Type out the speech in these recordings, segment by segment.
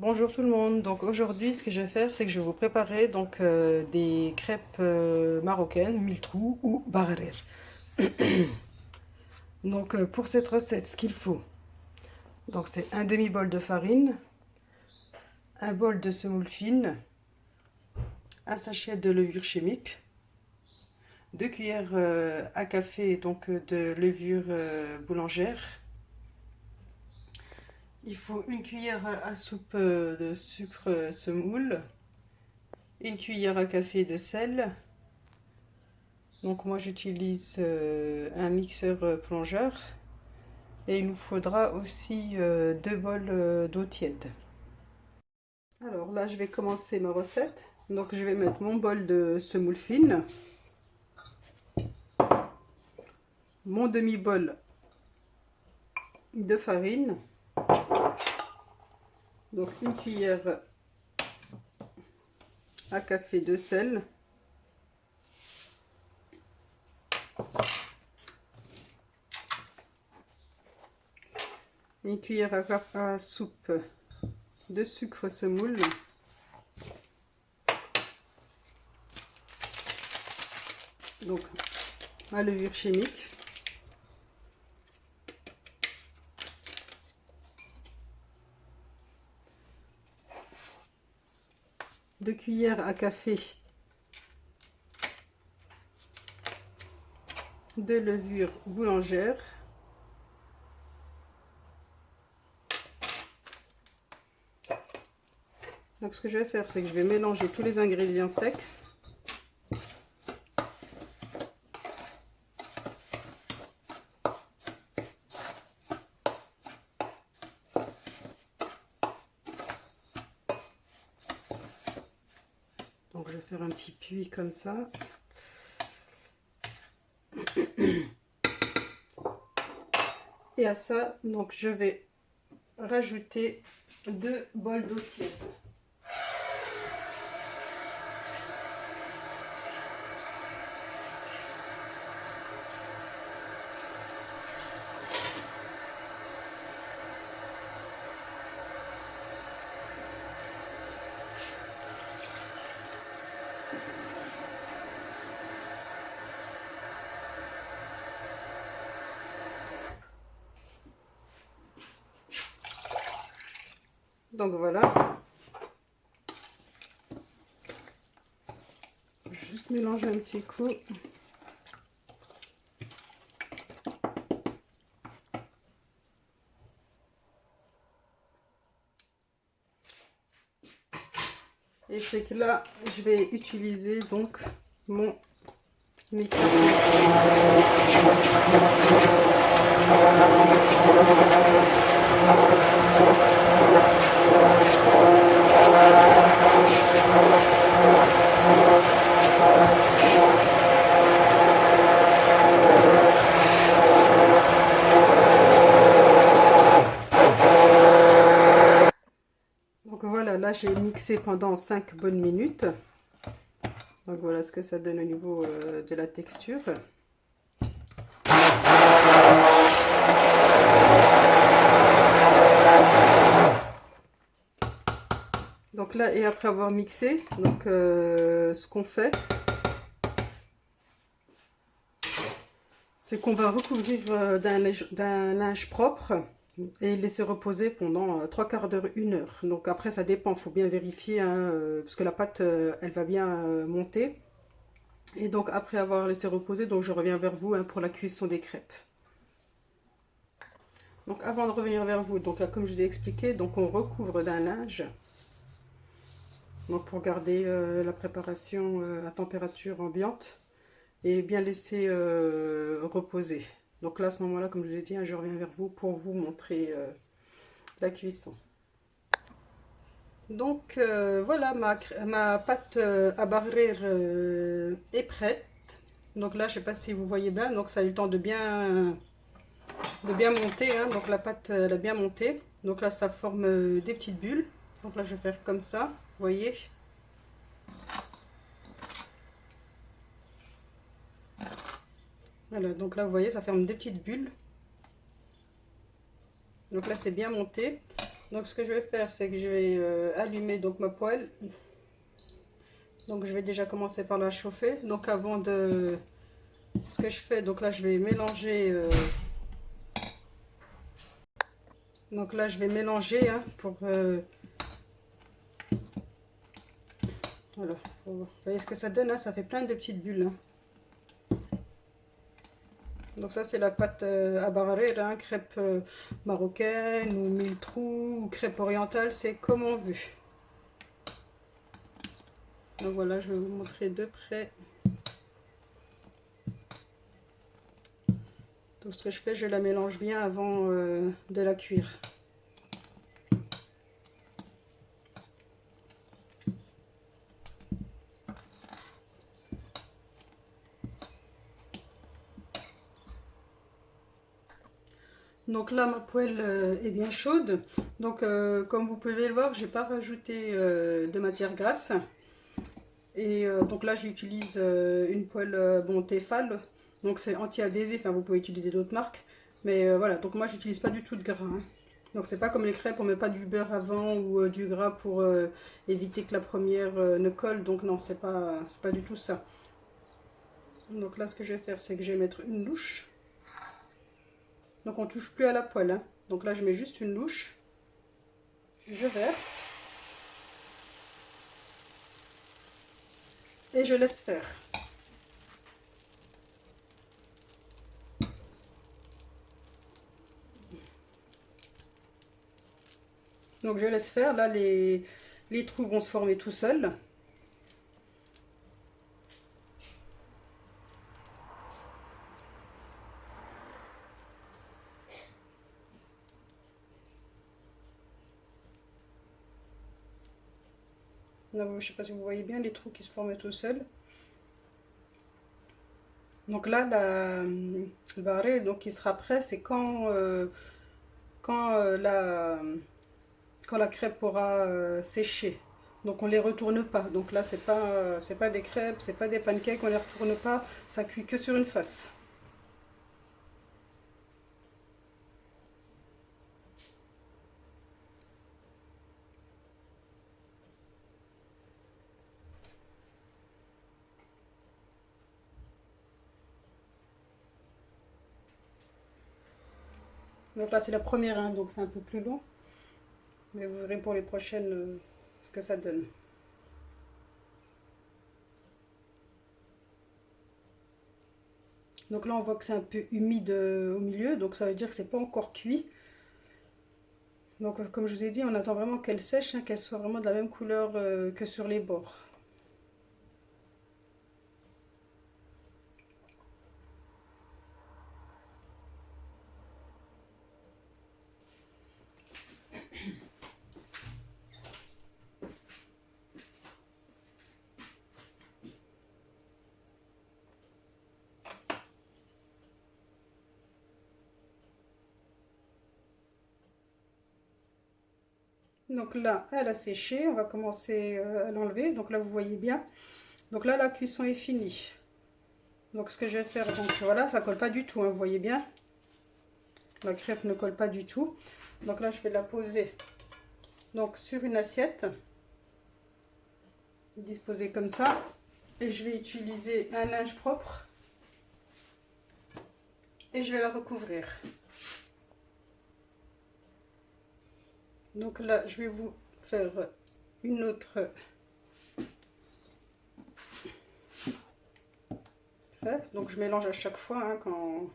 Bonjour tout le monde. Donc aujourd'hui, ce que je vais faire, c'est que je vais vous préparer des crêpes marocaines, mille trous ou barrer. Pour cette recette, ce qu'il faut, c'est un demi-bol de farine, un bol de semoule fine, un sachet de levure chimique, 2 cuillères à café de levure boulangère. Il faut une cuillère à soupe de sucre semoule, une cuillère à café de sel. Donc moi j'utilise un mixeur plongeur et il nous faudra aussi 2 bols d'eau tiède. Alors là je vais commencer ma recette. Donc je vais mettre mon bol de semoule fine, mon demi-bol de farine, donc une cuillère à café de sel, une cuillère à soupe de sucre semoule, donc ma levure chimique, deux cuillères à café de levure boulangère, donc ce que je vais faire, c'est que je vais mélanger tous les ingrédients secs. Donc je vais faire un petit puits comme ça. Et à ça, donc je vais rajouter 2 bols d'eau tiède. Donc voilà, juste mélanger un petit coup. Et c'est que là, je vais utiliser donc mon mixeur. Donc voilà, là j'ai mixé pendant 5 bonnes minutes. Donc voilà ce que ça donne au niveau de la texture. Donc là, et après avoir mixé, ce qu'on fait, c'est qu'on va recouvrir d'un linge propre et laisser reposer pendant 3/4 d'heure, 1 heure. Donc après, ça dépend, il faut bien vérifier, hein, parce que la pâte, elle va bien monter. Et donc après avoir laissé reposer, donc je reviens vers vous, hein, pour la cuisson des crêpes. Donc avant de revenir vers vous, donc là, comme je vous ai expliqué, donc on recouvre d'un linge. Donc pour garder la préparation à température ambiante et bien laisser reposer. Donc là, à ce moment-là, comme je vous ai dit, hein, je reviens vers vous pour vous montrer la cuisson. Donc voilà, ma pâte à barrer est prête. Donc là, je sais pas si vous voyez bien, donc ça a eu le temps de bien monter, hein. Donc la pâte, elle a bien monté. Donc là, ça forme des petites bulles. Donc là, je vais faire comme ça, vous voyez. Voilà, donc là, vous voyez, ça forme des petites bulles. Donc là, c'est bien monté. Donc ce que je vais faire, c'est que je vais allumer donc ma poêle. Donc je vais déjà commencer par la chauffer. Donc avant de... Ce que je fais, donc là je vais mélanger... Donc là je vais mélanger hein, pour... voilà. Vous voyez ce que ça donne, hein, ça fait plein de petites bulles. Hein. Donc ça c'est la pâte à barrer, hein, crêpe marocaine ou mille trous ou crêpe orientale, c'est comme on veut. Donc voilà, je vais vous montrer de près. Donc ce que je fais, je la mélange bien avant de la cuire. Donc là, ma poêle est bien chaude. Donc comme vous pouvez le voir, j'ai pas rajouté de matière grasse. Et donc là, j'utilise une poêle bon, Tefal. Donc c'est anti-adhésif, hein, vous pouvez utiliser d'autres marques. Mais voilà, donc moi, j'utilise pas du tout de gras. Hein. Donc c'est pas comme les crêpes, on met pas du beurre avant ou du gras pour éviter que la première ne colle. Donc non, c'est pas du tout ça. Donc là, ce que je vais faire, c'est que je vais mettre une louche. Donc on touche plus à la poêle. Hein. Donc là, je mets juste une louche. Je verse. Et je laisse faire. Donc je laisse faire. Là, les trous vont se former tout seuls. Là, je ne sais pas si vous voyez bien les trous qui se forment tout seuls. Donc là, le barré, donc il sera prêt, c'est quand, quand la crêpe aura séché. Donc on les retourne pas. Donc là, c'est pas des crêpes, c'est pas des pancakes, on les retourne pas. Ça cuit que sur une face. Donc là, c'est la première, hein, donc c'est un peu plus long. Mais vous verrez pour les prochaines ce que ça donne. Donc là, on voit que c'est un peu humide au milieu, donc ça veut dire que c'est pas encore cuit. Donc comme je vous ai dit, on attend vraiment qu'elle sèche, hein, qu'elle soit vraiment de la même couleur que sur les bords. Donc là, elle a séché, on va commencer à l'enlever. Donc là, vous voyez bien. Donc là, la cuisson est finie. Donc ce que je vais faire, donc voilà, ça colle pas du tout, hein, vous voyez bien. La crêpe ne colle pas du tout. Donc là, je vais la poser donc sur une assiette, disposée comme ça. Et je vais utiliser un linge propre et je vais la recouvrir. Donc là, je vais vous faire une autre crêpe. Donc je mélange à chaque fois hein, quand...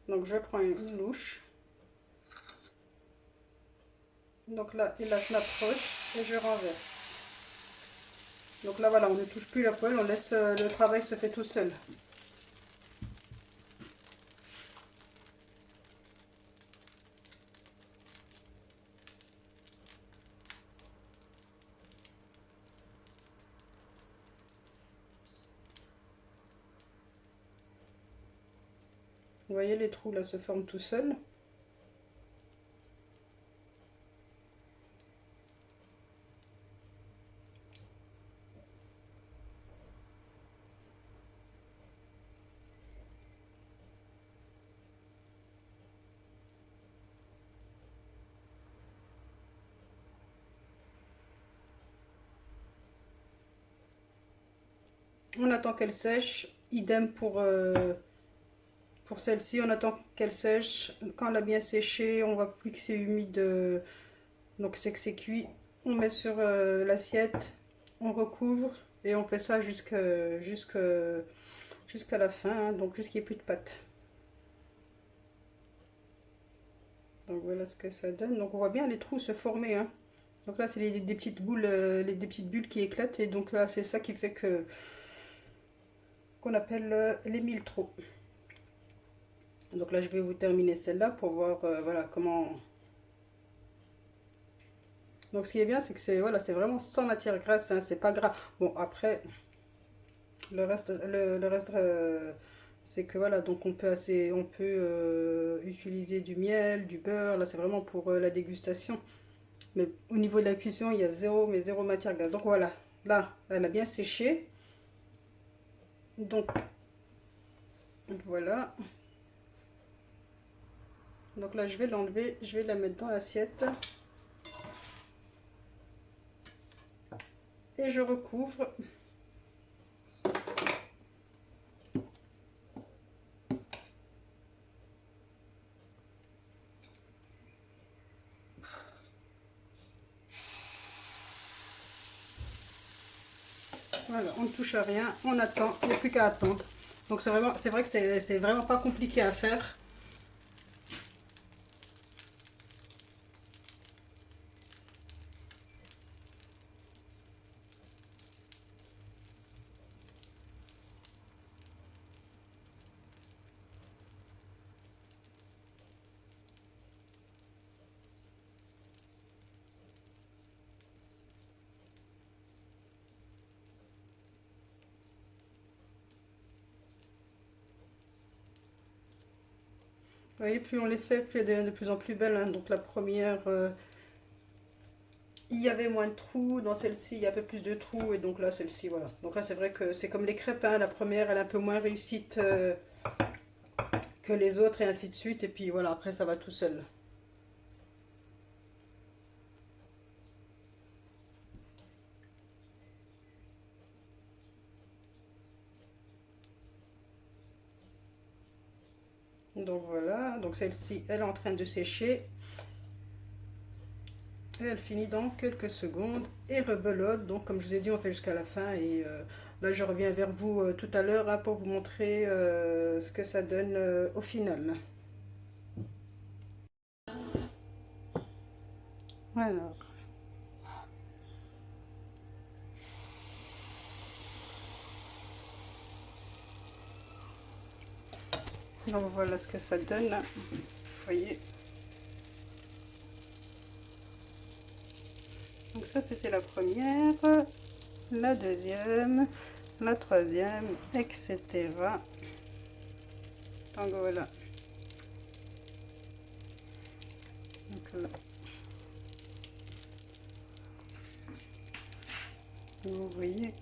Donc je prends une louche. Donc là, et là je m'approche et je renverse. Donc là voilà, on ne touche plus la poêle, on laisse le travail se fait tout seul. Vous voyez, les trous là se forment tout seuls. On attend qu'elle sèche. Idem pour celle-ci, on attend qu'elle sèche. Quand elle a bien séché, on voit plus que c'est humide, donc c'est que c'est cuit. On met sur l'assiette, on recouvre et on fait ça jusqu'à la fin, hein, donc jusqu'il n'y ait plus de pâte. Donc voilà ce que ça donne. Donc on voit bien les trous se former, hein. Donc là, c'est des petites boules, des petites bulles qui éclatent. Et donc là, c'est ça qui fait que qu'on appelle les mille trous. Donc là, je vais vous terminer celle-là pour voir voilà comment. Donc ce qui est bien, c'est que c'est voilà, c'est vraiment sans matière grasse, hein, c'est pas gras. Bon après, le reste c'est que voilà, donc on peut utiliser du miel, du beurre. Là, c'est vraiment pour la dégustation. Mais au niveau de la cuisson, il y a zéro matière grasse. Donc voilà, là, elle a bien séché. Donc voilà. Donc là, je vais l'enlever, je vais la mettre dans l'assiette. Et je recouvre. Voilà, on ne touche à rien, on attend, il n'y a plus qu'à attendre. Donc c'est vrai que c'est vraiment pas compliqué à faire. Vous voyez, plus on les fait, plus elles deviennent de plus en plus belles, hein. Donc la première, il y avait moins de trous. Dans celle-ci, il y a un peu plus de trous. Et donc là, celle-ci, voilà. Donc là, c'est vrai que c'est comme les crêpes, hein. La première, elle est un peu moins réussite que les autres et ainsi de suite. Et puis voilà, après, ça va tout seul. Donc voilà, donc celle-ci, elle est en train de sécher. Et elle finit dans quelques secondes et rebelote. Donc comme je vous ai dit, on fait jusqu'à la fin. Et là, je reviens vers vous tout à l'heure, hein, pour vous montrer ce que ça donne au final. Alors, donc voilà ce que ça donne. Vous voyez. Donc ça, c'était la première, la deuxième, la troisième, etc. Donc voilà. Donc là, vous voyez.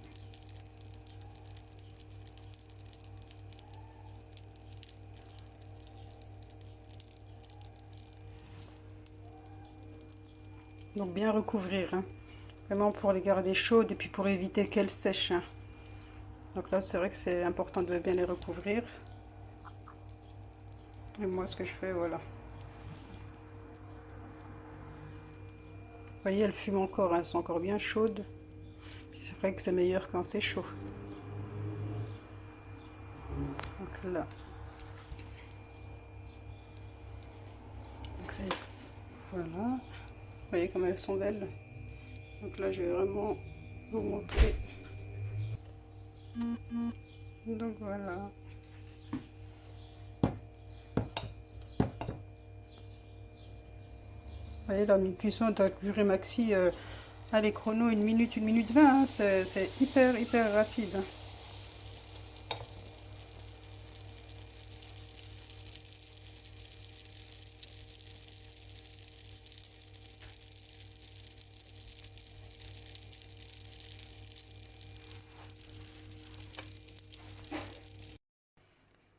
Donc bien recouvrir, hein. Vraiment pour les garder chaudes et puis pour éviter qu'elles sèchent, hein. Donc là, c'est vrai que c'est important de bien les recouvrir. Et moi, ce que je fais, voilà. Vous voyez, elles fument encore, hein, elles sont encore bien chaudes. C'est vrai que c'est meilleur quand c'est chaud. Donc là. Donc voilà. Vous voyez comme elles sont belles. Donc là, je vais vraiment vous montrer. Donc voilà. Vous voyez, la cuisson doit durer maxi, allez, chrono 1 minute 20, hein, c'est hyper rapide.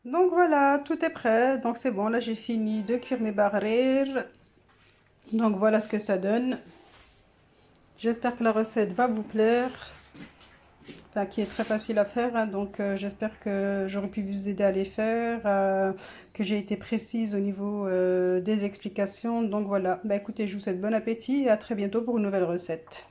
Donc voilà, tout est prêt. Donc c'est bon, là j'ai fini de cuire mes barres. Donc voilà ce que ça donne. J'espère que la recette va vous plaire. enfin, qui est très facile à faire, hein. Donc j'espère que j'aurais pu vous aider à les faire, que j'ai été précise au niveau des explications. Donc voilà, bah écoutez, je vous souhaite bon appétit et à très bientôt pour une nouvelle recette.